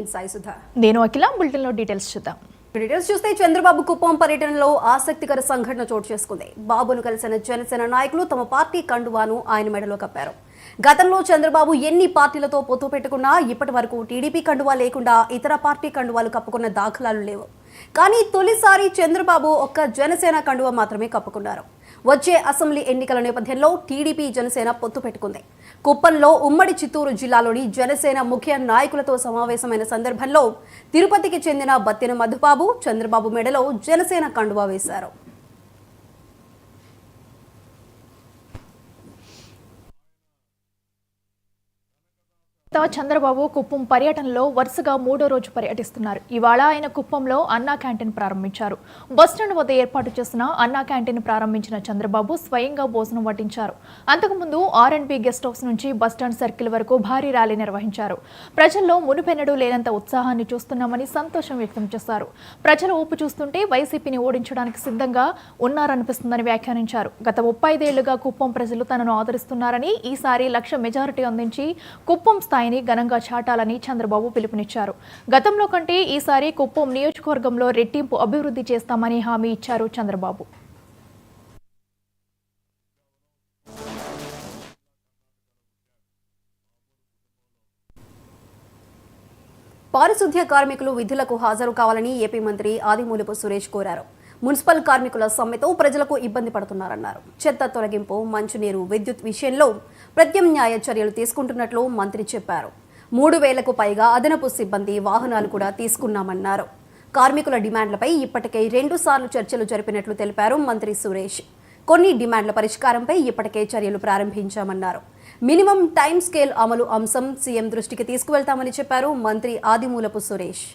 నేను సాయి సుధా. నేను అఖిల. బులెటిన్ లో డీటెయిల్స్ చూద్దాం. డీటెయిల్స్ చూస్తే చంద్రబాబు కుప్పం పర్యటనలో ఆసక్తికర సంఘటన చోటు చేసుకుంది. బాబును కలిసిన జనసేన నాయకులు తమ పార్టీ కండువాను ఆయన మెడలో కప్పారు. గతంలో చంద్రబాబు ఎన్ని పార్టీలతో పొత్తు పెట్టుకున్నా ఇప్పటి వరకు టీడీపీ కండువా లేకుండా ఇతర పార్టీ కండువాలు కప్పుకున్న దాఖలాలు లేవు. కానీ తొలిసారి చంద్రబాబు ఒక్క జనసేన కండువా మాత్రమే కప్పుకున్నారు. వచ్చే అసెంబ్లీ ఎన్నికల నేపథ్యంలో టీడీపీ జనసేన పొత్తు పెట్టుకుంది. కుప్పంలో ఉమ్మడి చిత్తూరు జిల్లాలోని జనసేన ముఖ్య నాయకులతో సమావేశమైన సందర్భంలో తిరుపతికి చెందిన బత్తిన మధుబాబు చంద్రబాబు మెడలో జనసేన కండువా వేశారు. చంద్రబాబు కుప్పం పర్యటనలో వరుసగా 3వ రోజు పర్యటిస్తున్నారు. ఇవాళ ఆయన కుప్పంలో అన్నా క్యాంటీన్ ప్రారంభించారు. బస్టాండ్ వద్ద ఏర్పాటు చేసిన అన్నా క్యాంటీన్ ప్రారంభించిన చంద్రబాబు స్వయంగా భోజనం వడ్డించారు. అంతకుముందు R&B గెస్ట్ హౌస్ నుంచి బస్టాండ్ సర్కిల్ వరకు భారీ ర్యాలీ నిర్వహించారు. ప్రజల్లో మునుపెన్నడూ లేనంత ఉత్సాహాన్ని చూస్తున్నామని సంతోషం వ్యక్తం చేశారు. ప్రజల ఊపు చూస్తుంటే వైసీపీని ఓడించడానికి సిద్ధంగా ఉన్నారనిపిస్తుందని వ్యాఖ్యానించారు. గత 35 ఏళ్లుగా కుప్పం ప్రజలు తనను ఆదరిస్తున్నారని, ఈసారి 1,00,000 మెజారిటీ అందించి కుప్పం స్థాయిని ఘనంగా చాటాలని చంద్రబాబు పిలుపునిచ్చారు. గతంలో కంటే ఈసారి కుప్పం నియోజకవర్గంలో రెట్టింపు అభివృద్ధి చేస్తామని హామీ ఇచ్చారు చంద్రబాబు. పారిశుద్ధ్య కార్మికులు విధులకు హాజరు కావాలని ఏపీ మంత్రి ఆదిమూలపు సురేష్ కోరారు. మున్సిపల్ కార్మికుల సమ్మెతో ప్రజలకు ఇబ్బంది పడుతున్నారన్నారు. చెత్త తొలగింపు, మంచినీరు, విద్యుత్ విషయంలో ప్రత్యామ్నాయ చర్యలు తీసుకుంటున్నట్లు మంత్రి చెప్పారు. 3,000కు పైగా అదనపు సిబ్బంది, వాహనాలు కూడా తీసుకున్నామన్నారు. కార్మికుల డిమాండ్లపై ఇప్పటికే 2 సార్లు చర్చలు జరిపినట్లు తెలిపారు మంత్రి సురేష్. కొన్ని డిమాండ్ల పరిష్కారంపై ఇప్పటికే చర్యలు ప్రారంభించామన్నారు. మినిమం టైం స్కేల్ అమలు అంశం సీఎం దృష్టికి తీసుకువెళ్తామని చెప్పారు మంత్రి ఆదిమూలపు సురేష్.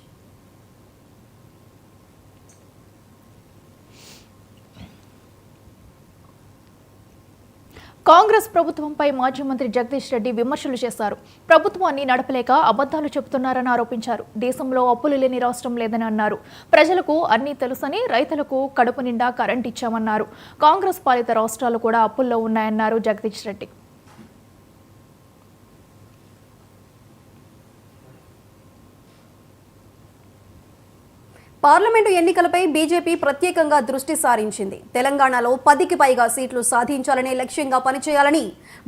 కాంగ్రెస్ ప్రభుత్వంపై మాజీ మంత్రి జగదీష్ రెడ్డి విమర్శలు చేశారు. ప్రభుత్వాన్ని నడపలేక అబద్ధాలు చెబుతున్నారని ఆరోపించారు. దేశంలో అప్పులు లేని రాష్ట్రం లేదని అన్నారు. ప్రజలకు అన్నీ తెలుసని, రైతులకు కడుపు నిండా కరెంట్ ఇచ్చామన్నారు. కాంగ్రెస్ పాలిత రాష్ట్రాలు కూడా అప్పుల్లో ఉన్నాయన్నారు జగదీష్ రెడ్డి. పార్లమెంటు ఎన్నికలపై బీజేపీ ప్రత్యేకంగా దృష్టి సారించింది. తెలంగాణలో 10కి పైగా సీట్లు సాధించాలనే లక్ష్యంగా పనిచేయాలని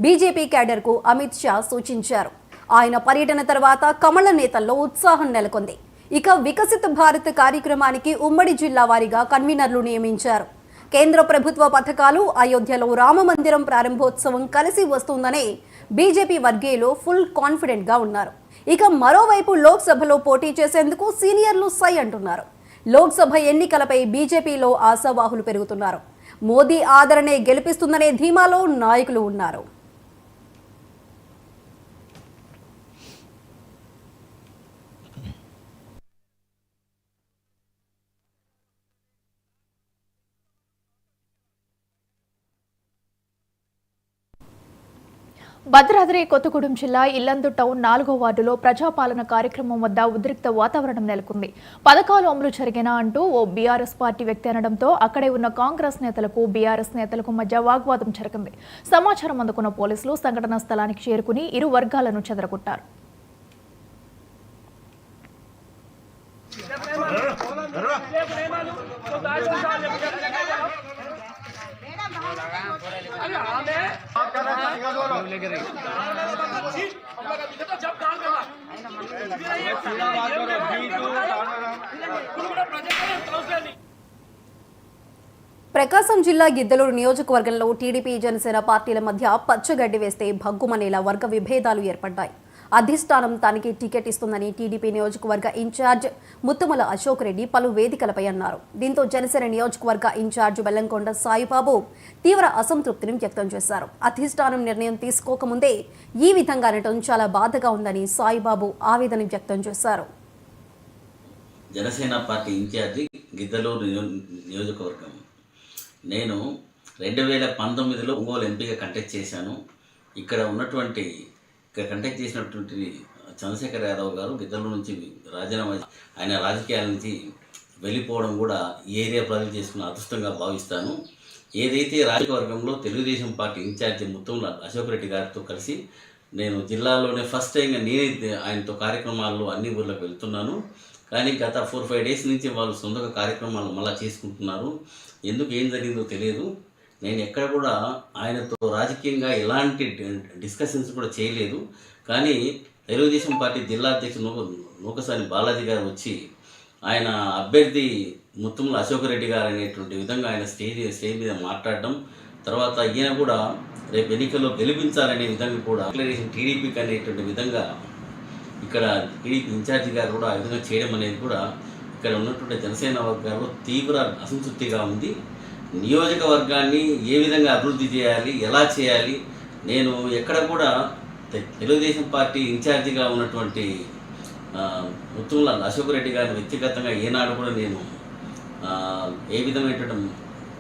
బీజేపీ క్యాడర్కు అమిత్ షా సూచించారు. ఆయన పర్యటన తర్వాత కమల నేతల్లో ఉత్సాహం నెలకొంది. ఇక వికసిత భారత్ కార్యక్రమానికి ఉమ్మడి జిల్లా వారీగా కన్వీనర్లు నియమించారు. కేంద్ర ప్రభుత్వ పథకాలు, అయోధ్యలో రామ మందిరం ప్రారంభోత్సవం కలిసి వస్తుందనే బీజేపీ వర్గీయులు ఫుల్ కాన్ఫిడెంట్గా ఉన్నారు. ఇక మరోవైపు లోక్సభలో పోటీ చేసేందుకు సీనియర్లు సై అంటున్నారు. లోక్సభ ఎన్నికలపై బీజేపీలో ఆశావాహులు పెరుగుతున్నారు. మోదీ ఆదరణే గెలిపిస్తుందనే ధీమాలో నాయకులు ఉన్నారు. భద్రాద్రి కొత్తగూడెం జిల్లా ఇల్లందు టౌన్ 4వ వార్డులో ప్రజాపాలన కార్యక్రమం వద్ద ఉద్రిక్త వాతావరణం నెలకొంది. పథకాలు అమలు జరిగినా అంటూ ఓ బీఆర్ఎస్ పార్టీ వ్యక్తి అనడంతో అక్కడే ఉన్న కాంగ్రెస్ నేతలకు, బీఆర్ఎస్ నేతలకు మధ్య వాగ్వాదం జరిగింది. సమాచారం అందుకున్న పోలీసులు సంఘటనా స్థలానికి చేరుకుని ఇరు వర్గాలను చెదరగొట్టారు. ప్రకాశం జిల్లా గిద్దలూరు నియోజకవర్గంలో టీడీపీ, జనసేన పార్టీల మధ్య పచ్చగడ్డి వేస్తే భగ్గుమనేలా వర్గ విభేదాలు ఏర్పడ్డాయి. అధిష్టానం తనకి టికెట్ ఇస్తుందని టీడీపీ నియోజకవర్గ ఇన్ఛార్జ్ ముత్తుమల అశోక్ రెడ్డి పలు వేదికలపై అన్నారు. దీంతో జనసేన నియోజకవర్గ ఇన్ఛార్జ్ బెల్లంకొండ సాయిబాబు తీవ్ర అసంతృప్తిని వ్యక్తం చేశారు. అధిష్టానం నిర్ణయం తీసుకోకముందే ఈ విధంగా అనటం చాలా బాధగా ఉందని సాయిబాబు ఆవేదన వ్యక్తం చేశారు. జనసేన పార్టీ ఇన్ఛార్జి గిద్దలూరు నియోజకవర్గం. నేను 2019లో ఒంగోలు ఎంపీగా కంటెస్ట్ చేశాను. ఇక్కడ కంటెక్ట్ చేసినటువంటి చంద్రశేఖర్ యాదవ్ గారు గిద్దలూరు నుంచి రాజీనామా, ఆయన రాజకీయాల నుంచి వెళ్ళిపోవడం కూడా ఈ ఏరియా ప్రజలు చేసుకున్న అదృష్టంగా భావిస్తాను. ఏదైతే రాజకవర్గంలో తెలుగుదేశం పార్టీ ఇన్ఛార్జి ముత్తుమల అశోక్ రెడ్డి గారితో కలిసి నేను జిల్లాలోనే ఫస్ట్ టైంగా నేనే ఆయనతో కార్యక్రమాల్లో అన్ని ఊర్లకు వెళ్తున్నాను. కానీ గత 4-5 డేస్ నుంచి వాళ్ళు సొంతగా కార్యక్రమాలు మళ్ళీ చేసుకుంటున్నారు. ఎందుకు ఏం జరిగిందో తెలియదు. నేను ఎక్కడ కూడా ఆయనతో రాజకీయంగా ఎలాంటి డిస్కషన్స్ కూడా చేయలేదు. కానీ తెలుగుదేశం పార్టీ జిల్లా అధ్యక్షుడు నూకసాని బాలాజీ గారు వచ్చి ఆయన అభ్యర్థి ముత్తుముల అశోక్ రెడ్డి గారు అనేటువంటి విధంగా ఆయన స్టేజ్ మీద మాట్లాడడం, తర్వాత ఈయన కూడా రేపు ఎన్నికల్లో గెలిపించాలనే విధంగా కూడా డిక్లరేషన్ టీడీపీకి అనేటువంటి విధంగా ఇక్కడ టీడీపీ ఇన్ఛార్జి గారు కూడా ఆ విధంగా చేయడం అనేది కూడా ఇక్కడ ఉన్నటువంటి జనసేన వర్గాల్లో తీవ్ర అసంతృప్తిగా ఉంది. నియోజకవర్గాన్ని ఏ విధంగా అభివృద్ధి చేయాలి, ఎలా చేయాలి, నేను ఎక్కడ కూడా తెలుగుదేశం పార్టీ ఇన్ఛార్జిగా ఉన్నటువంటి ముత్తుముల అశోక్ రెడ్డి గారిని వ్యక్తిగతంగా ఏనాడు కూడా నేను ఏ విధమైనటువంటి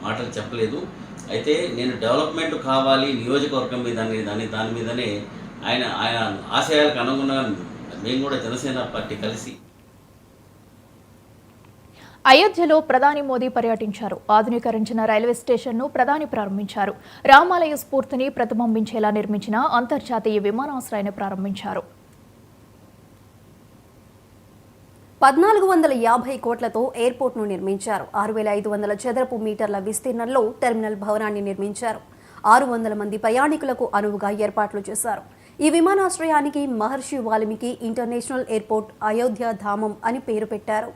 మాటలు చెప్పలేదు. అయితే నేను డెవలప్మెంట్ కావాలి నియోజకవర్గం మీద దాని మీదనే ఆయన ఆశయాలకు అనుగుణంగా మేము కూడా జనసేన పార్టీ కలిసి అయోధ్యలో ప్రధాని మోదీ పర్యటించారు. ఆధునీకరించిన రైల్వే స్టేషన్ను ప్రధాని ప్రారంభించారు. రామాలయ స్ఫూర్తిని ప్రతిబింబించేలా నిర్మించిన అంతర్జాతీయ విమానాశ్రయాన్ని ప్రారంభించారు. 1450 కోట్లతో ఎయిర్పోర్ట్ను నిర్మించారు. 6500 చదరపు మీటర్ల విస్తీర్ణంలో టెర్మినల్ భవనాన్ని నిర్మించారు. 600 మంది ప్రయాణికులకు అనువుగా ఏర్పాట్లు చేశారు. ఈ విమానాశ్రయానికి మహర్షి వాల్మీకి ఇంటర్నేషనల్ ఎయిర్పోర్ట్ అయోధ్య ధామం అని పేరు పెట్టారు.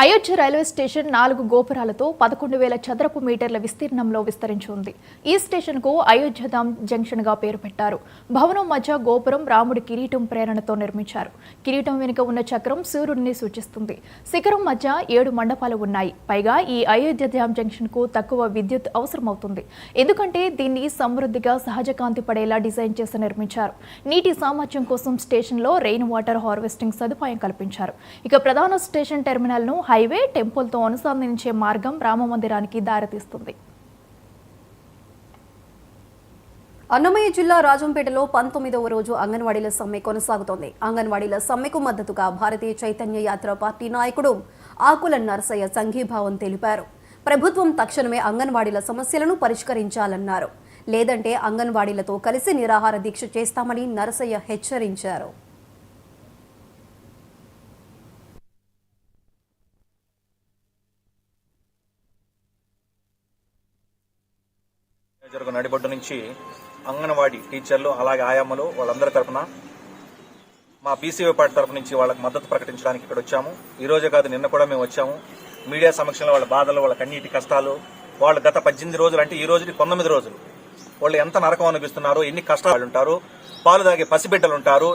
అయోధ్య రైల్వే స్టేషన్ 4 గోపురాలతో 11,000 చదరపు మీటర్ల విస్తీర్ణంలో విస్తరించి ఉంది. ఈ స్టేషన్కు అయోధ్యధామ్ జంక్షన్గా పేరు పెట్టారు. భవనం మధ్య గోపురం రాముడి కిరీటం ప్రేరణతో నిర్మించారు. కిరీటం వెనుక ఉన్న చక్రం సూర్యుడిని సూచిస్తుంది. శిఖరం మధ్య 7 మండపాలు ఉన్నాయి. పైగా ఈ అయోధ్యధామ్ జంక్షన్కు తక్కువ విద్యుత్ అవసరమవుతుంది. ఎందుకంటే దీన్ని సమృద్ధిగా సహజ కాంతి పడేలా డిజైన్ చేసి నిర్మించారు. నీటి సామర్థ్యం కోసం స్టేషన్లో రెయిన్ వాటర్ హార్వెస్టింగ్ సదుపాయం కల్పించారు. ఇక ప్రధాన స్టేషన్ టెర్మినల్ను హైవే టెంపుల్తో అనుసంధానించే మార్గం రామ మందిరానికి దారితీస్తుంది. అన్నమయ్య జిల్లా రాజంపేటలో 19వ రోజు అంగన్వాడీల సమ్మె కొనసాగుతోంది. అంగన్వాడీల సమ్మెకు మద్దతుగా భారతీయ చైతన్య యాత్ర పార్టీ నాయకుడు ఆకుల నరసయ్య సంఘీభావం తెలిపారు. ప్రభుత్వం తక్షణమే అంగన్వాడీల సమస్యలను పరిష్కరించాలన్నారు. లేదంటే అంగన్వాడీలతో కలిసి నిరాహార దీక్ష చేస్తామని నరసయ్య హెచ్చరించారు. నడిబొడ్డు నుంచి అంగన్వాడీ టీచర్లు అలాగే ఆయామ్మలు వాళ్ళందరి తరఫున మా పీసీఓ పార్టీ తరఫు నుంచి వాళ్ళకి మద్దతు ప్రకటించడానికి ఇక్కడ వచ్చాము. ఈ రోజే కాదు, నిన్న కూడా మేము వచ్చాము. మీడియా సమక్షంలో వాళ్ళ బాధలు, వాళ్ళ కన్నీటి కష్టాలు, వాళ్ళు గత 18 రోజులు అంటే ఈ రోజుకి 19 రోజులు వాళ్ళు ఎంత నరకం అనిపిస్తున్నారు, ఎన్ని కష్టాలు ఉంటారు, పాలు తాగే పసిబిడ్డలు ఉంటారు,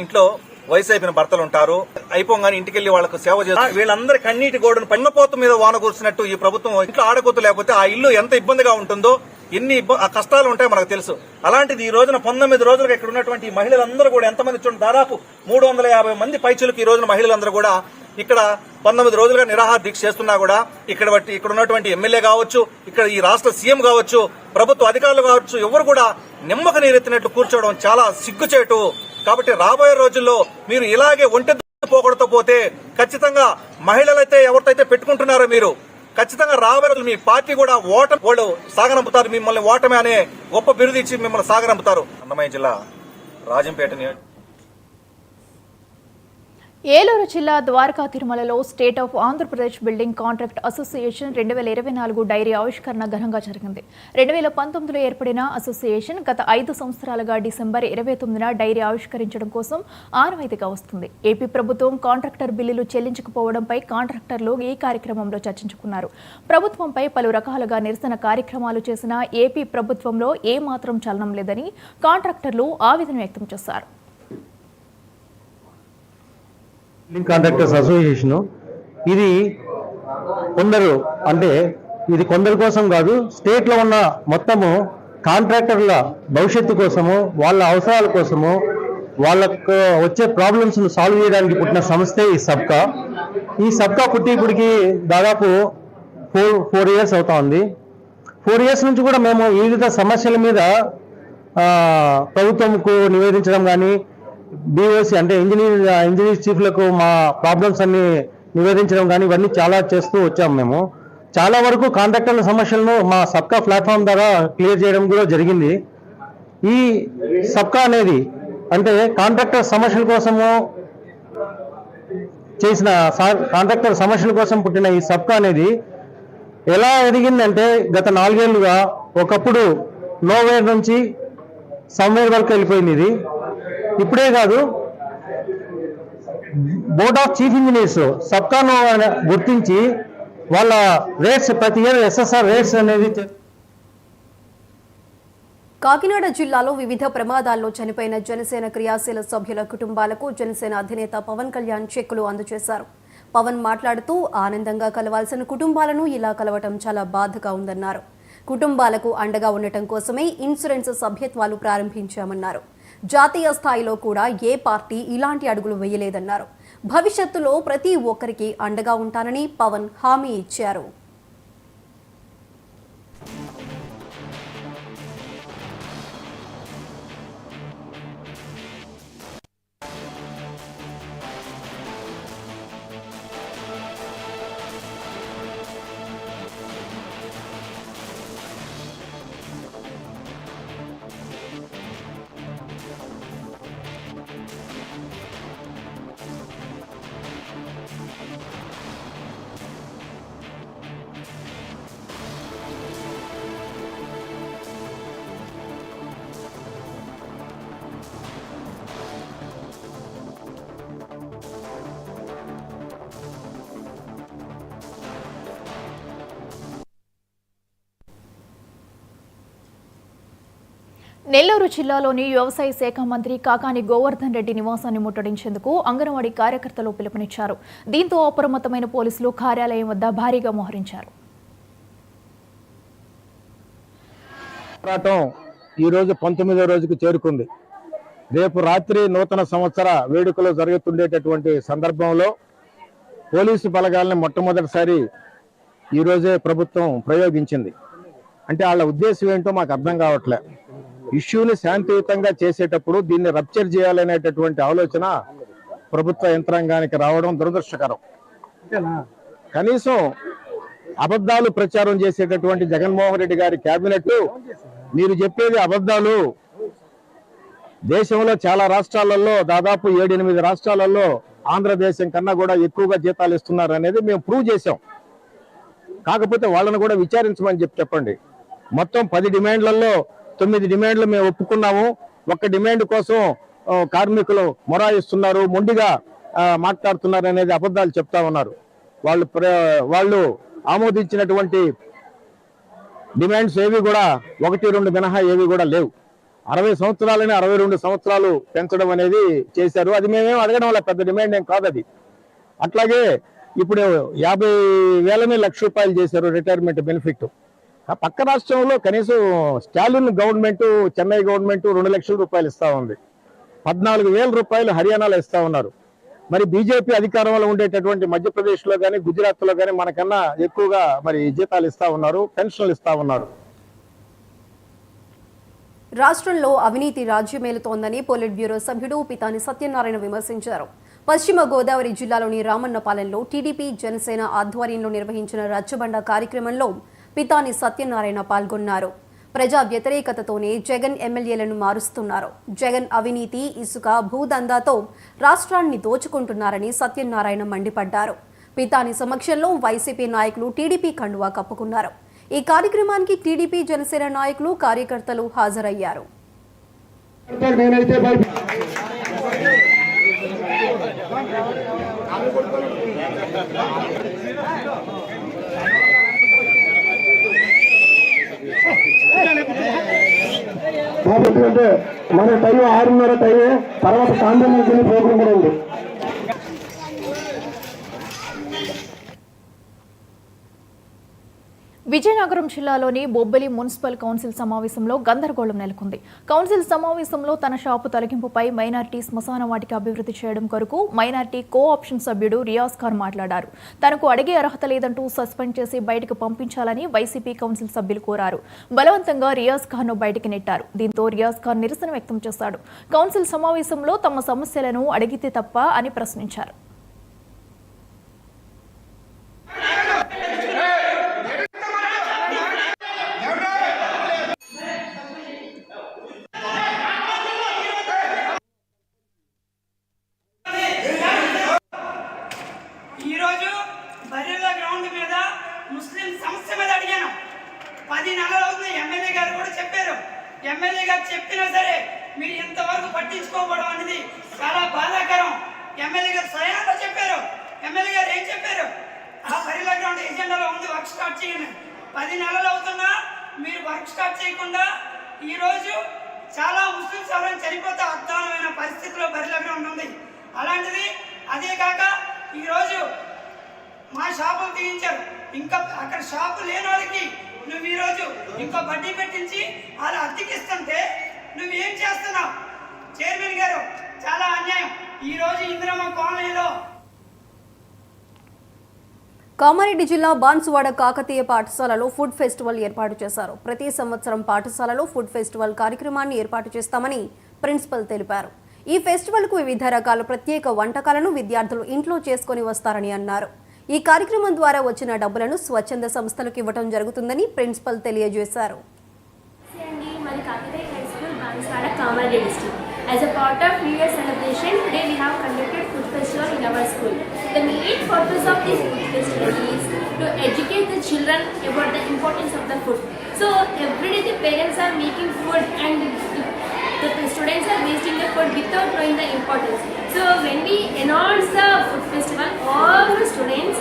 ఇంట్లో వయసు అయిపోయిన భర్తలు ఉంటారు, అయిపోగానే ఇంటికెళ్లి వాళ్ళకు సేవ చేస్తారు. వీళ్ళందరి కన్నీటి గోడను పన్నపోతు మీద వాన కూర్చున్నట్టు ఈ ప్రభుత్వం ఇంట్లో ఆడకూతు లేకపోతే ఆ ఇల్లు ఎంత ఇబ్బందిగా ఉంటుందో, ఎన్ని కష్టాలు ఉంటాయో మనకు తెలుసు. అలాంటిది ఈ రోజున 19 రోజులుగా ఇక్కడ ఉన్నటువంటి మహిళలందరూ కూడా ఎంతమంది చూడండి, దాదాపు 350 మంది పైచులకు ఈ రోజున మహిళలందరూ కూడా ఇక్కడ 19 రోజులుగా నిరాహార దీక్ష చేస్తున్నా కూడా ఇక్కడ ఉన్నటువంటి ఎమ్మెల్యే కావచ్చు, ఇక్కడ ఈ రాష్ట్ర సీఎం కావచ్చు, ప్రభుత్వ అధికారులు కావచ్చు, ఎవరు కూడా నిమ్మక నీరెత్తినట్లు కూర్చోవడం చాలా సిగ్గుచేటు. కాబట్టి రాబోయే రోజుల్లో మీరు ఇలాగే ఒంటె పోగొడుతూ పోతే ఖచ్చితంగా మహిళలైతే ఎవరితో పెట్టుకుంటున్నారో మీరు ఖచ్చితంగా రాబోయే రోజులు మీ పార్టీ కూడా వాళ్ళు సాగనంపుతారు. మిమ్మల్ని ఓటమి అనే గొప్ప బిరుదు ఇచ్చి మిమ్మల్ని సాగనంపుతారు. అన్నమయ్య జిల్లా రాజంపేట ఏలూరు జిల్లా ద్వారకా తిరుమలలో state of Andhra Pradesh building contract association 2024 diary ఆవిష్కరణ ఘనంగా జరిగింది. 2019లో ఏర్పడిన అసోసియేషన్ గత 5 సంవత్సరాలుగా డిసెంబర్ 29న డైరీ ఆవిష్కరించడం కోసం ఆనవాయితీగా వస్తుంది. ఏపీ ప్రభుత్వం కాంట్రాక్టర్ బిల్లులు చెల్లించకపోవడంపై కాంట్రాక్టర్లు ఈ కార్యక్రమంలో చర్చించుకున్నారు. ప్రభుత్వంపై పలు రకాలుగా నిరసన కార్యక్రమాలు చేసిన ఏపీ ప్రభుత్వంలో ఏమాత్రం చలనం లేదని కాంట్రాక్టర్లు ఆవేదన వ్యక్తం చేశారు. కాంట్రాక్టర్స్ అసోసియేషన్ ఇది కొందరు కోసం కాదు, స్టేట్ లో ఉన్న మొత్తము కాంట్రాక్టర్ల భవిష్యత్తు కోసము, వాళ్ళ అవసరాల కోసము, వాళ్ళకు వచ్చే ప్రాబ్లమ్స్ ను సాల్వ్ చేయడానికి పుట్టిన సంస్థే ఈ సబ్కా పుట్టి ఇప్పటికి దాదాపు 4 ఇయర్స్ అవుతా ఉంది. 4 ఇయర్స్ నుంచి కూడా మేము వివిధ సమస్యల మీద ప్రభుత్వంకు నివేదించడం కానీ, బీఓసి అంటే ఇంజనీర్ చీఫ్లకు మా ప్రాబ్లమ్స్ అన్ని నివేదించడం కానీ ఇవన్నీ చాలా చేస్తూ వచ్చాము. మేము చాలా వరకు కాంట్రాక్టర్ల సమస్యలను మా సబ్కా ప్లాట్ఫామ్ ద్వారా క్లియర్ చేయడం కూడా జరిగింది. ఈ సబ్కా అనేది అంటే కాంట్రాక్టర్ సమస్యల కోసము చేసిన కాంట్రాక్టర్ సమస్యల కోసం పుట్టిన ఈ సబ్కా అనేది ఎలా ఎదిగిందంటే గత 4 ఏళ్లుగా ఒకప్పుడు నోవేర్ నుంచి సమ్వేర్ వరకు వెళ్ళిపోయింది ఇది. ఇప్పుడే కాదు, బోర్డ్ ఆఫ్ చీఫ్ ఇంజనీర్స్ సబ్కాను గుర్తించి వాళ్ళ రేట్స్ ప్రతి ఇయర్ ఎస్ఎస్ఆర్ రేట్స్ అనేది. కాకినాడ జిల్లాలో వివిధ ప్రమాదాల్లో చనిపోయిన జనసేన క్రియాశీల సభ్యుల కుటుంబాలకు జనసేన అధినేత పవన్ కళ్యాణ్ చెక్కులు అందజేశారు. పవన్ మాట్లాడుతూ ఆనందంగా కలవాల్సిన కుటుంబాలను ఇలా కలవటం చాలా బాధగా ఉందన్నారు. కుటుంబాలకు అండగా ఉండటం కోసమే ఇన్సూరెన్స్ సభ్యత్వాలు ప్రారంభించామన్నారు. జాతీయ స్థాయిలో కూడా ఏ పార్టీ ఇలాంటి అడుగులు వేయలేదన్నారు. భవిష్యత్తులో ప్రతి ఒక్కరికి అండగా ఉంటానని పవన్ హామీ ఇచ్చారు. నెల్లూరు జిల్లాలోని వ్యవసాయ శాఖ మంత్రి కాకాని గోవర్ధన్ రెడ్డి నివాసాన్ని ముట్టడించేందుకు అంగన్వాడీ కార్యకర్తలు పిలుపునిచ్చారు. దీంతో అప్రమత్తమైన పోలీసులు కార్యాలయం వద్ద భారీగా మోహరించారు. పోరాటం ఈ రోజు 19వ రోజుకు చేరుకుంది. రేపు రాత్రి నూతన సంవత్సర వేడుకలు జరుగుతుండేటటువంటి సందర్భంలో పోలీసు బలగాలను మొట్టమొదటిసారి ఈ రోజే ప్రభుత్వం ప్రయోగించింది. అంటే వాళ్ళ ఉద్దేశం ఏంటో మాకు అర్థం కావట్లే. ఇష్యూని శాంతియుతంగా చేసేటప్పుడు దీన్ని రప్చర్ చేయాలనేటటువంటి ఆలోచన ప్రభుత్వ యంత్రాంగానికి రావడం దురదృష్టకరం. కనీసం అబద్ధాలు ప్రచారం చేసేటటువంటి జగన్మోహన్ రెడ్డి గారి కేబినెట్ మీరు చెప్పేది అబద్ధాలు. దేశంలో చాలా రాష్ట్రాలలో దాదాపు 7-8 రాష్ట్రాలలో ఆంధ్రదేశం కన్నా కూడా ఎక్కువగా జీతాలు ఇస్తున్నారు అనేది మేము ప్రూవ్ చేశాం. కాకపోతే వాళ్ళను కూడా విచారించమని చెప్పండి. మొత్తం 10 డిమాండ్లలో 9 డిమాండ్లు మేము ఒప్పుకున్నాము. ఒక్క డిమాండ్ కోసం కార్మికులు మొరాయిస్తున్నారు, మొండిగా మాట్లాడుతున్నారు అనేది అబద్ధాలు చెప్తా ఉన్నారు. వాళ్ళు ఆమోదించినటువంటి డిమాండ్స్ ఏవి కూడా 1-2 మినహా ఏవి కూడా లేవు. 60 సంవత్సరాలని 62 సంవత్సరాలు పెంచడం అనేది చేశారు. అది మేమేం అడగడం వల్ల పెద్ద డిమాండ్ ఏం కాదు అది. అట్లాగే ఇప్పుడు 50,000ని ₹1,00,000 చేశారు రిటైర్మెంట్ బెనిఫిట్. ఆ పక్క రాష్ట్రంలో కనీసం స్టాలిన్ గవర్నమెంట్, చెన్నై గవర్నమెంట్ ₹2,00,000 ఇస్తా ఉంది. 14,000 రూపాయలు హర్యానాలో ఇస్తా ఉన్నారు. మరి బీజేపీ అధికారంలో ఉండేటటువంటి మధ్యప్రదేశ్ లో కానీ గుజరాత్ లో కానీ మనకన్నా ఎక్కువగా మరి జీతాలు ఇస్తా ఉన్నారు, పెన్షన్లు ఇస్తా ఉన్నారు. రాష్ట్రంలో అవినీతి రాజ్యమేలుతోందని పొలిట్ బ్యూరో సభ్యుడు పితాని సత్యనారాయణ విమర్శించారు. పశ్చిమ గోదావరి జిల్లాలోని రామన్నపాలెంలో టీడీపీ జనసేన ఆధ్వర్యంలో నిర్వహించిన రచ్చబండ కార్యక్రమంలో పితాని సత్యనారాయణ పాల్గొన్నారు. ప్రజా వ్యతిరేకతతోనే జగన్ ఎమ్మెల్యేలను మారుస్తున్నారు. జగన్ అవినీతి, ఇసుక, భూదందాతో రాష్ట్రాన్ని దోచుకుంటున్నారని సత్యనారాయణ మండిపడ్డారు. పితాని సమక్షంలో వైసీపీ నాయకులు టీడీపీ కండువా కప్పుకున్నారు. ఈ కార్యక్రమానికి టీడీపీ జనసేన నాయకులు, కార్యకర్తలు హాజరయ్యారు. ఎందుకంటే మన టైం 6:30 టైమే, తర్వాత కాంబినేషన్ ప్రోగ్రాం కూడా ఉంది. విజయనగరం జిల్లాలోని బొబ్బిలి మున్సిపల్ కౌన్సిల్ సమావేశంలో గందరగోళం నెలకొంది. కౌన్సిల్ సమావేశంలో తన షాపు తొలగింపుపై మైనార్టీ శ్మశాన వాటిక అభివృద్ధి చేయడం కొరకు మైనార్టీ కో ఆప్షన్ సభ్యుడు రియాజ్ ఖాన్ మాట్లాడారు. తనకు అడిగే అర్హత లేదంటూ సస్పెండ్ చేసి బయటకు పంపించాలని వైసీపీ కౌన్సిల్ సభ్యులు కోరారు. బలవంతంగా రియాజ్ ఖాన్ ను బయటికి నెట్టారు. దీంతో రియాజ్ ఖాన్ నిరసన వ్యక్తం చేశాడు. కౌన్సిల్ సమావేశంలో తమ సమస్యలను అడిగితే తప్ప అని ప్రశ్నించారు. ఎమ్మెల్యే గారు చెప్పినా సరే మీరు ఇంతవరకు పట్టించుకోవడం అనేది చాలా బాధాకరం. ఎమ్మెల్యే గారు స్వయంగా చెప్పారు. ఎమ్మెల్యే గారు ఏం చెప్పారు? ఆ బరిలో గ్రౌండ్ ఎజెండాలో ఉంది, వర్క్ స్టార్ట్ చేయండి. 10 నెలలు అవుతున్నా మీరు వర్క్ స్టార్ట్ చేయకుండా ఈరోజు చాలా ముస్లిమ్స్ ఎవరైనా చనిపోతే అర్థమైన పరిస్థితిలో బరిలో గ్రౌండ్ ఉంది. అలాంటిది అదే కాక ఈరోజు మా షాపులు తీయించారు. ఇంకా అక్కడ షాపు లేని వాళ్ళకి నువ్వు ఈరోజు ఇంకో బడ్డీ పెట్టించి వాళ్ళు అద్దెకిస్తుంటే నువ్వేం చేస్తున్నావు? చైర్మన్ గారు చాలా అన్యాయం. ఈరోజు ఇందిరమ్మ కాలనీలో కామారెడ్డి జిల్లా బాన్సువాడ కాకతీయ పాఠశాలలో ఫుడ్ ఫెస్టివల్ ఏర్పాటు చేశారు. ప్రతి సంవత్సరం పాఠశాలలో ఫుడ్ ఫెస్టివల్ కార్యక్రమాన్ని ఏర్పాటు చేస్తామని ప్రిన్సిపల్ తెలిపారు. ఈ ఫెస్టివల్కు వివిధ రకాల ప్రత్యేక వంటకాలను విద్యార్థులు ఇంట్లో చేసుకుని వస్తారని అన్నారు. ఈ కార్యక్రమం ద్వారా వచ్చిన డబ్బులను స్వచ్ఛంద సంస్థలకు ఇవ్వడం జరుగుతుందని ప్రిన్సిపల్ తెలియజేశారు. As a part of New Year celebration, today we have conducted food festival in our school. The main purpose of this food festival is to educate the children about the importance of the food. So every day the parents are making food and the students are wasting the food without knowing the importance. So when we announce the food festival, all the students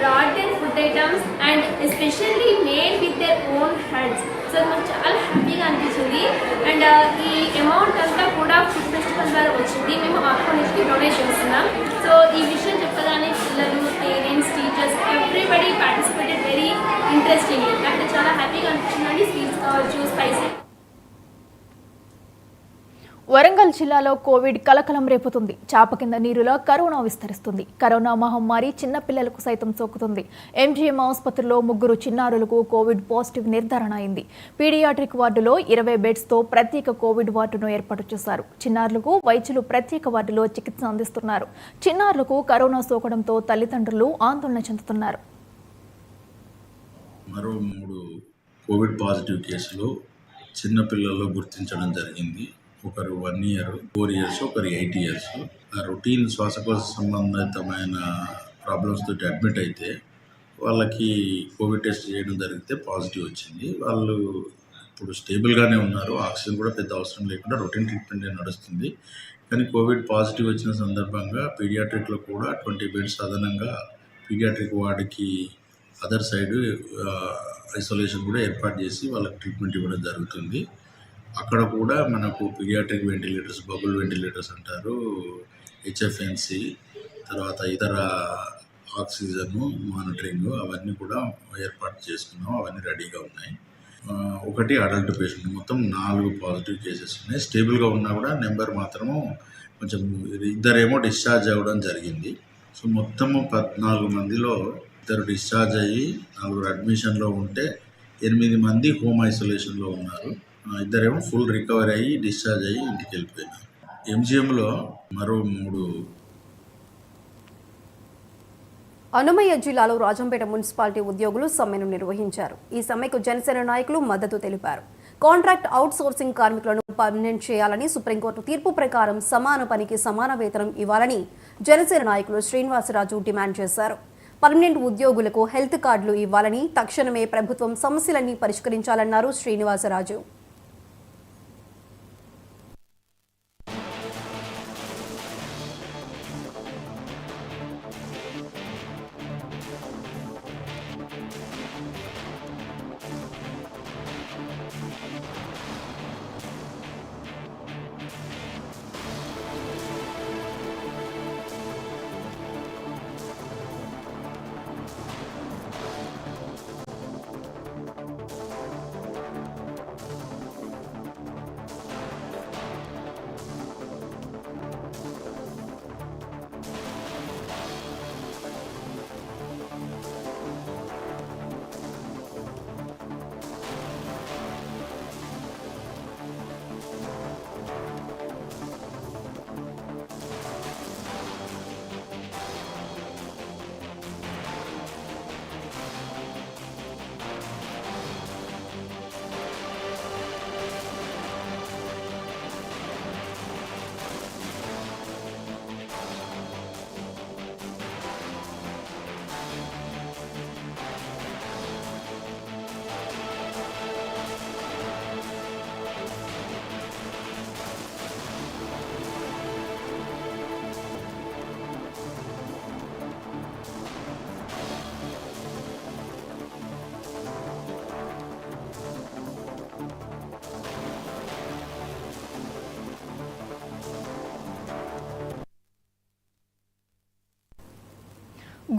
brought their food items and especially made with their own hands. So మాకు చాలా హ్యాపీగా అనిపించింది. And ఈ amount అంతా కూడా food festival ద్వారా వచ్చింది. మేము ఆర్ఫనేజ్కి డొనేట్ చేస్తున్నాం. సో ఈ విషయం చెప్పగానే పిల్లలు, parents, teachers everybody participated very interesting. నాకు చాలా హ్యాపీగా అనిపించిందండి. స్వీట్స్ కావచ్చు, స్పైసీ. వరంగల్ జిల్లాలో కోవిడ్ కలకలం రేపుతుంది. చాప కింద నీరులో కరోనా విస్తరిస్తుంది. కరోనా మహమ్మారి చిన్న పిల్లలకు సైతం సోకుతుంది. ఎంజీఎం ఆసుపత్రిలో 3 చిన్నారులకు కోవిడ్ పాజిటివ్ నిర్ధారణ అయింది. పీడియాట్రిక్ వార్డులో 20 బెడ్స్తో ప్రత్యేక కోవిడ్ వార్డును ఏర్పాటు చేశారు. చిన్నారులకు వైద్యులు ప్రత్యేక వార్డులో చికిత్స అందిస్తున్నారు. చిన్నారులకు కరోనా సోకడంతో తల్లిదండ్రులు ఆందోళన చెందుతున్నారు. మరో 3 కోవిడ్ పాజిటివ్ కేసులు చిన్నపిల్లల్లో గుర్తించడం జరిగింది. ఒకరు 1 year, 4 years, ఒకరు 8 years. రొటీన్ శ్వాసకోశ సంబంధితమైన ప్రాబ్లమ్స్ తోటి అడ్మిట్ అయితే వాళ్ళకి కోవిడ్ టెస్ట్ చేయడం జరిగితే పాజిటివ్ వచ్చింది. వాళ్ళు ఇప్పుడు స్టేబుల్గానే ఉన్నారు. ఆక్సిజన్ కూడా పెద్ద అవసరం లేకుండా రొటీన్ ట్రీట్మెంట్ నడుస్తుంది. కానీ కోవిడ్ పాజిటివ్ వచ్చిన సందర్భంగా పీడియాట్రిక్లో కూడా 20 బెడ్స్ అదనంగా పీడియాట్రిక్ వార్డుకి అదర్ సైడ్ ఐసోలేషన్ కూడా ఏర్పాటు చేసి వాళ్ళకి ట్రీట్మెంట్ ఇవ్వడం జరుగుతుంది. అక్కడ కూడా మనకు పీడియాట్రిక్ వెంటిలేటర్స్, బబుల్ వెంటిలేటర్స్ అంటారు, హెచ్ఎఫ్ఎన్సి, తర్వాత ఇతర ఆక్సిజన్ మానిటరింగ్ అవన్నీ కూడా ఏర్పాటు చేసుకున్నాం. అవన్నీ రెడీగా ఉన్నాయి. ఒకటి అడల్ట్ పేషెంట్, మొత్తం 4 పాజిటివ్ కేసెస్ ఉన్నాయి. స్టేబుల్గా ఉన్నా కూడా నెంబర్ మాత్రము కొంచెం 2 డిశ్చార్జ్ అవ్వడం జరిగింది. సో మొత్తము 14 మందిలో 2 డిశ్చార్జ్ అయ్యి 4 అడ్మిషన్లో ఉంటే 8 మంది హోమ్ ఐసోలేషన్లో ఉన్నారు. 2 ఫుల్ రికవరీ అయ్యి డిశ్చార్జ్ అయ్యి ఇంటికి వెళ్ళిపోయినారు. ఎంజిఎంలో మరో 3. అన్నమయ్య జిల్లాలో రాజంపేట మున్సిపాలిటీ ఉద్యోగులు సమ్మెను నిర్వహించారు. ఈ సమ్మెకు జనసేన నాయకులు మద్దతు తెలిపారు. కాంట్రాక్ట్ అవుట్ సోర్సింగ్ కార్మికులను పర్మనెంట్ చేయాలని, సుప్రీంకోర్టు తీర్పు ప్రకారం సమాన పనికి సమాన వేతనం ఇవ్వాలని జనసేన నాయకులు శ్రీనివాసరాజు డిమాండ్ చేశారు. పర్మనెంట్ ఉద్యోగులకు హెల్త్ కార్డులు ఇవ్వాలని, తక్షణమే ప్రభుత్వం సమస్యలన్నీ పరిష్కరించాలన్నారు శ్రీనివాసరాజు.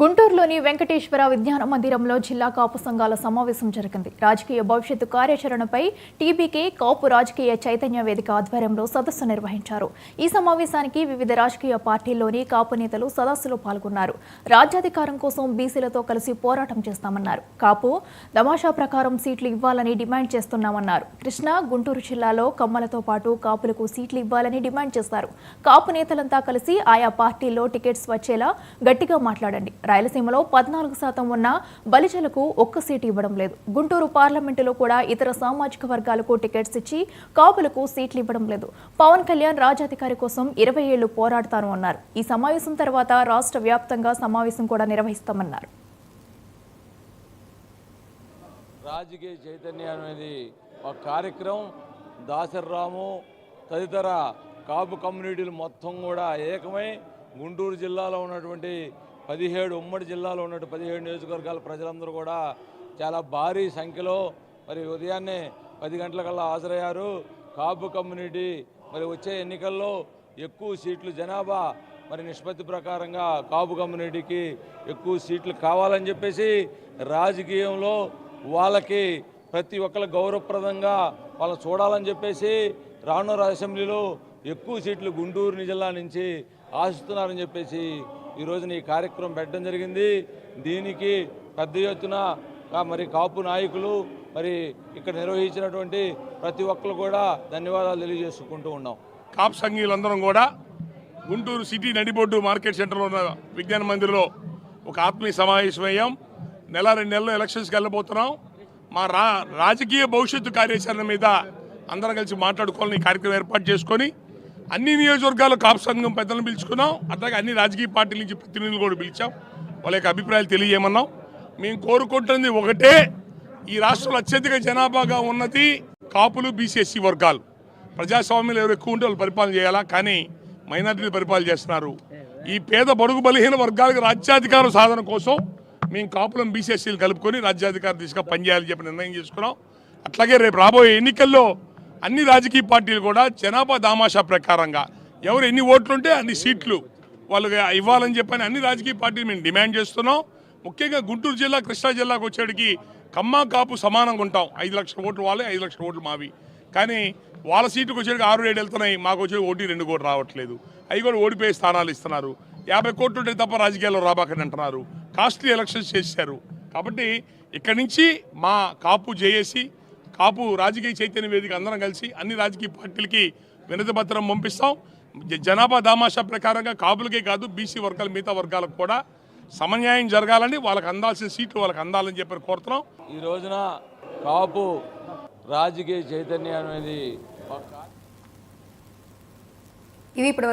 గుంటూరులోని వెంకటేశ్వర విజ్ఞాన మందిరంలో జిల్లా కాపు సంఘాల సమావేశం జరిగింది. రాజకీయ భవిష్యత్తు కార్యాచరణపై టీబీకే కాపు రాజకీయ చైతన్య వేదిక ఆధ్వర్యంలో సదస్సు నిర్వహించారు. ఈ సమావేశానికి వివిధ రాజకీయ పార్టీల్లోని కాపు నేతలు సదస్సులో పాల్గొన్నారు. రాజ్యాధికారం కోసం బీసీలతో కలిసి పోరాటం చేస్తామన్నారు. కాపు దమాషా ప్రకారం సీట్లు ఇవ్వాలని డిమాండ్ చేస్తున్నామన్నారు. కృష్ణా, గుంటూరు జిల్లాలో కమ్మలతో పాటు కాపులకు సీట్లు ఇవ్వాలని డిమాండ్ చేశారు. కాపు నేతలంతా కలిసి ఆయా పార్టీల్లో టికెట్స్ వచ్చేలా గట్టిగా మాట్లాడండి. రాయలసీమలో 14% ఉన్న బలిజలకు ఒక్క సీటు ఇవ్వడం లేదు. గుంటూరు పార్లమెంటులో కూడా ఇతర సామాజిక వర్గాలకు టికెట్స్ ఇచ్చి కాపులకు సీట్లు ఇవ్వడం లేదు. పవన్ కళ్యాణ్ రాజ్యాధికారి కోసం 20 ఏళ్లు పోరాడతాను అన్నారు. ఈ సమావేశం తర్వాత రాష్ట్ర వ్యాప్తంగా సమావేశం కూడా నిర్వహిస్తామన్నారు. రాజకీయ చైతన్యం అనేది ఒక కార్యక్రమం. దాసరాము తదితర కాపు కమ్యూనిటీలు మొత్తం కూడా ఏకమై గుంటూరు జిల్లాలో ఉన్నటువంటి 17 ఉమ్మడి జిల్లాలో ఉన్నటువంటి 17 నియోజకవర్గాల ప్రజలందరూ కూడా చాలా భారీ సంఖ్యలో మరి ఉదయాన్నే 10 గంటలకల్లా హాజరయ్యారు. కాపు కమ్యూనిటీ మరి వచ్చే ఎన్నికల్లో ఎక్కువ సీట్లు జనాభా మరి నిష్పత్తి ప్రకారంగా కాపు కమ్యూనిటీకి ఎక్కువ సీట్లు కావాలని చెప్పేసి రాజకీయంలో వాళ్ళకి ప్రతి ఒక్కరు గౌరవప్రదంగా వాళ్ళని చూడాలని చెప్పేసి రానున్న అసెంబ్లీలో ఎక్కువ సీట్లు గుంటూరు జిల్లా నుంచి ఆశిస్తున్నారని చెప్పేసి ఈరోజున ఈ కార్యక్రమం పెట్టడం జరిగింది. దీనికి పెద్ద ఎత్తున మరి కాపు నాయకులు మరి ఇక్కడ నిర్వహించినటువంటి ప్రతి ఒక్కరు కూడా ధన్యవాదాలు తెలియజేసుకుంటూ ఉన్నాం. కాపు సంఘీయులందరం కూడా గుంటూరు సిటీ నడిబొడ్డు మార్కెట్ సెంటర్లో ఉన్న విజ్ఞాన మందిర్లో ఒక ఆత్మీయ సమావేశం అయ్యాం. 1-2 నెలల్లో ఎలక్షన్స్కి వెళ్ళబోతున్నాం. మా రాజకీయ భవిష్యత్తు కార్యాచరణ మీద అందరం కలిసి మాట్లాడుకోవాలని ఈ కార్యక్రమం ఏర్పాటు చేసుకొని అన్ని నియోజకవర్గాల్లో కాపు సంఘం పెద్దలను పిలుచుకున్నాం. అట్లాగే అన్ని రాజకీయ పార్టీల నుంచి ప్రతినిధులు కూడా పిలిచాం. వాళ్ళ యొక్క అభిప్రాయాలు తెలియజేయమన్నాం. మేము కోరుకుంటుంది ఒకటే, ఈ రాష్ట్రంలో అత్యధిక జనాభాగా ఉన్నది కాపులు, బీసీఎస్సీ వర్గాలు. ప్రజాస్వామ్యంలో ఎవరు ఎక్కువ ఉంటే వాళ్ళు పరిపాలన చేయాలా, కానీ మైనారిటీలు పరిపాలన చేస్తున్నారు. ఈ పేద బడుగు బలహీన వర్గాలకు రాజ్యాధికారం సాధన కోసం మేము కాపులను బీసీఎస్సీలు కలుపుకొని రాజ్యాధికార దిశగా పనిచేయాలని చెప్పి నిర్ణయం చేసుకున్నాం. అట్లాగే రేపు రాబోయే ఎన్నికల్లో అన్ని రాజకీయ పార్టీలు కూడా జనాభా దామాషా ప్రకారంగా ఎవరు ఎన్ని ఓట్లు ఉంటే అన్ని సీట్లు వాళ్ళకి ఇవ్వాలని చెప్పని అన్ని రాజకీయ పార్టీలు మేము డిమాండ్ చేస్తున్నాం. ముఖ్యంగా గుంటూరు జిల్లా, కృష్ణా జిల్లాకు వచ్చేటికి కమ్మ కాపు సమానంగా ఉంటాం. 5 లక్షల ఓట్లు వాళ్ళే, 5 లక్షల ఓట్లు మావి. కానీ వాళ్ళ సీటుకు వచ్చేటికి 6-7 వెళ్తున్నాయి. మాకు వచ్చేది 1-2 కోట్లు రావట్లేదు. అవి కూడా ఓడిపోయే స్థానాలు ఇస్తున్నారు. 50 కోట్లు ఉంటే తప్ప రాజకీయాల్లో రాబాకని అంటున్నారు. కాస్ట్లీ ఎలక్షన్స్ చేశారు. కాబట్టి ఇక్కడి నుంచి మా కాపు జేఏసీ, కాపు రాజకీయ చైతన్య వేదిక అందరం కలిసి అన్ని రాజకీయ పార్టీలకి వినతి పత్రం పంపిస్తాం. జనాభా దామాషా ప్రకారంగా కాపులకే కాదు బీసీ వర్గాల మిగతా వర్గాలకు కూడా సమన్యాయం జరగాలని, వాళ్ళకి అందాల్సిన సీట్లు వాళ్ళకి అందాలని చెప్పి కోరుతున్నాం. ఈ రోజున కాపు రాజకీయ చైతన్యం అనేది ఇవి ఇప్పుడు